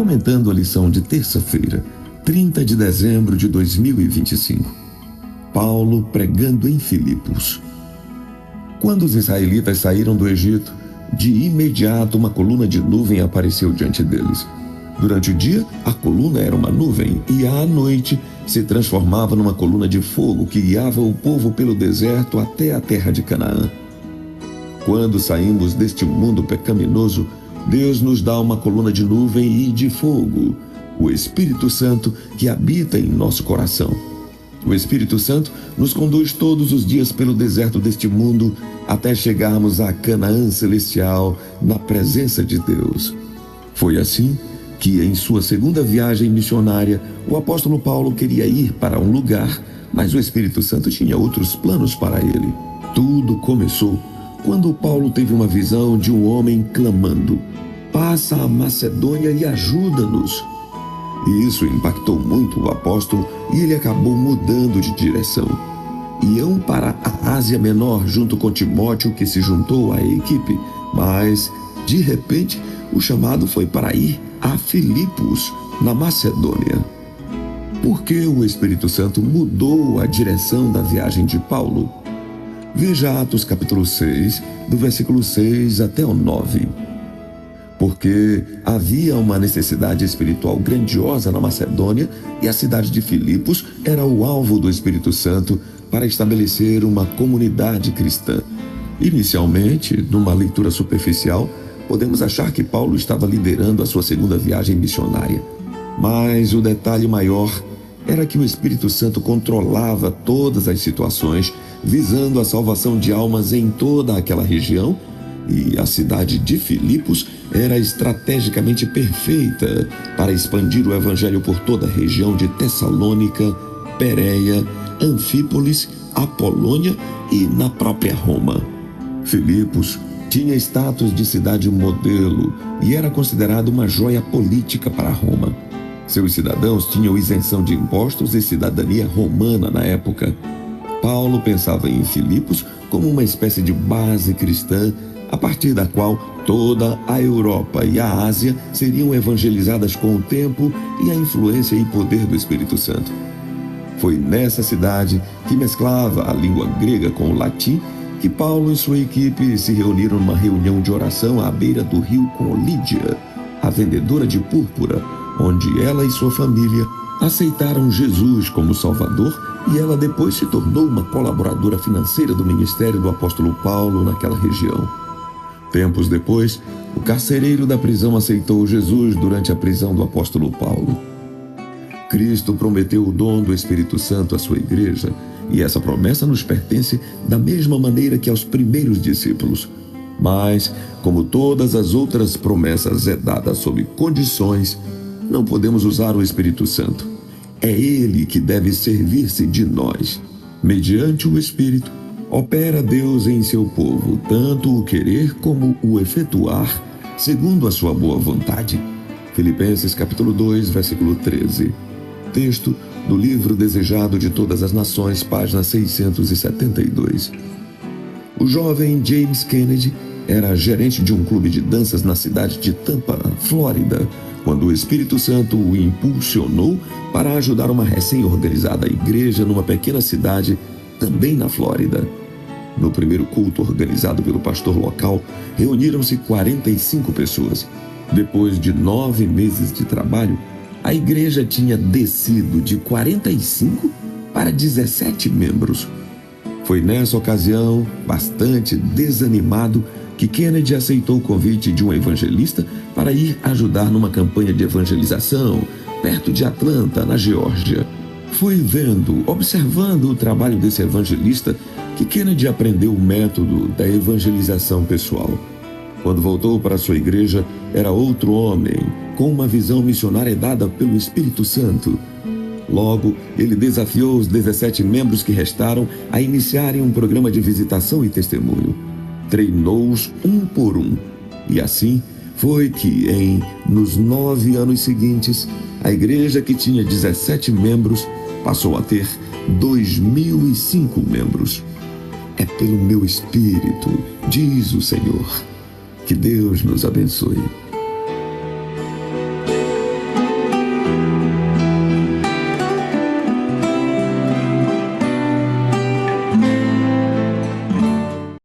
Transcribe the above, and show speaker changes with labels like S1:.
S1: Comentando a lição de terça-feira, 30 de dezembro de 2025. Paulo pregando em Filipos. Quando os israelitas saíram do Egito, de imediato uma coluna de nuvem apareceu diante deles. Durante o dia, a coluna era uma nuvem e à noite se transformava numa coluna de fogo que guiava o povo pelo deserto até a terra de Canaã. Quando saímos deste mundo pecaminoso, Deus nos dá uma coluna de nuvem e de fogo, o Espírito Santo que habita em nosso coração. O Espírito Santo nos conduz todos os dias pelo deserto deste mundo até chegarmos a Canaã celestial na presença de Deus. Foi assim que, em sua segunda viagem missionária, o apóstolo Paulo queria ir para um lugar, mas o Espírito Santo tinha outros planos para ele. Tudo começou quando Paulo teve uma visão de um homem clamando: "Passa a Macedônia e ajuda-nos." E isso impactou muito o apóstolo e ele acabou mudando de direção. Iam para a Ásia Menor junto com Timóteo, que se juntou à equipe, mas, de repente, o chamado foi para ir a Filipos, na Macedônia. Por que o Espírito Santo mudou a direção da viagem de Paulo? Veja Atos capítulo 6, do versículo 6 até o 9. Porque havia uma necessidade espiritual grandiosa na Macedônia e a cidade de Filipos era o alvo do Espírito Santo para estabelecer uma comunidade cristã. Inicialmente, numa leitura superficial, podemos achar que Paulo estava liderando a sua segunda viagem missionária. Mas o detalhe maior era que o Espírito Santo controlava todas as situações, visando a salvação de almas em toda aquela região, e a cidade de Filipos era estrategicamente perfeita para expandir o evangelho por toda a região de Tessalônica, Pérea, Anfípolis, Apolônia e na própria Roma. Filipos tinha status de cidade modelo e era considerado uma joia política para Roma. Seus cidadãos tinham isenção de impostos e cidadania romana na época. Paulo pensava em Filipos como uma espécie de base cristã, a partir da qual toda a Europa e a Ásia seriam evangelizadas com o tempo e a influência e poder do Espírito Santo. Foi nessa cidade, que mesclava a língua grega com o latim, que Paulo e sua equipe se reuniram numa reunião de oração à beira do rio com Lídia, a vendedora de púrpura, onde ela e sua família aceitaram Jesus como Salvador, e ela depois se tornou uma colaboradora financeira do ministério do apóstolo Paulo naquela região. Tempos depois, o carcereiro da prisão aceitou Jesus durante a prisão do apóstolo Paulo. Cristo prometeu o dom do Espírito Santo à sua igreja, e essa promessa nos pertence da mesma maneira que aos primeiros discípulos. Mas, como todas as outras promessas é dada sob condições, não podemos usar o Espírito Santo. É Ele que deve servir-se de nós. Mediante o Espírito, opera Deus em seu povo, tanto o querer como o efetuar, segundo a sua boa vontade. Filipenses capítulo 2, versículo 13. Texto do livro Desejado de Todas as Nações, página 672. O jovem James Kennedy era gerente de um clube de danças na cidade de Tampa, Flórida, quando o Espírito Santo o impulsionou para ajudar uma recém-organizada igreja numa pequena cidade, também na Flórida. No primeiro culto organizado pelo pastor local, reuniram-se 45 pessoas. Depois de 9 meses de trabalho, a igreja tinha descido de 45 para 17 membros. Foi nessa ocasião, bastante desanimado, que Kennedy aceitou o convite de um evangelista para ir ajudar numa campanha de evangelização perto de Atlanta, na Geórgia. Foi observando o trabalho desse evangelista, que Kennedy aprendeu o método da evangelização pessoal. Quando voltou para sua igreja, era outro homem, com uma visão missionária dada pelo Espírito Santo. Logo, ele desafiou os 17 membros que restaram a iniciarem um programa de visitação e testemunho. Treinou-os um por um. E assim foi que, nos 9 anos seguintes, a igreja, que tinha 17 membros, passou a ter 2.005 membros. É pelo meu Espírito, diz o Senhor. Que Deus nos abençoe.